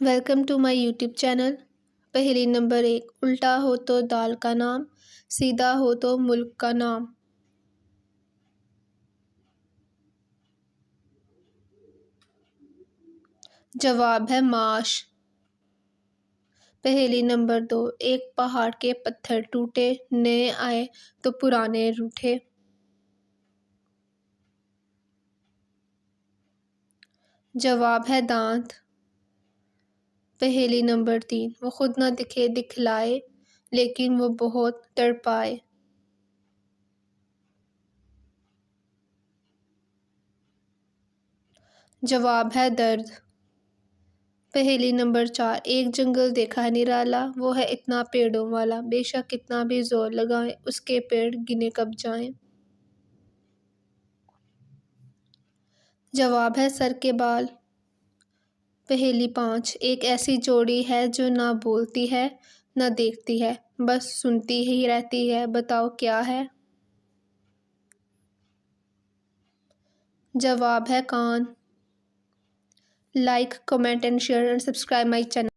Welcome to my YouTube channel. پہیلی نمبر 1، الٹا ہو تو دال کا نام، سیدھا ہو تو ملک کا نام۔ جواب ہے معاش۔ پہیلی نمبر 2، ایک پہاڑ کے پتھر ٹوٹے، نئے آئے تو پرانے روٹھے۔ جواب ہے دانت۔ پہیلی نمبر 3، وہ خود نہ دکھے دکھلائے، لیکن وہ بہت تڑپائے۔ جواب ہے درد۔ پہیلی نمبر 4، ایک جنگل دیکھا ہے نرالا، وہ ہے اتنا پیڑوں والا، بے شک کتنا بھی زور لگائیں، اس کے پیڑ گنے کب جائیں۔ جواب ہے سر کے بال۔ پہیلی 5، ایک ایسی جوڑی ہے جو نہ بولتی ہے نہ دیکھتی ہے، بس سنتی ہی رہتی ہے، بتاؤ کیا ہے۔ جواب ہے کان۔ Like, comment and share and subscribe my channel.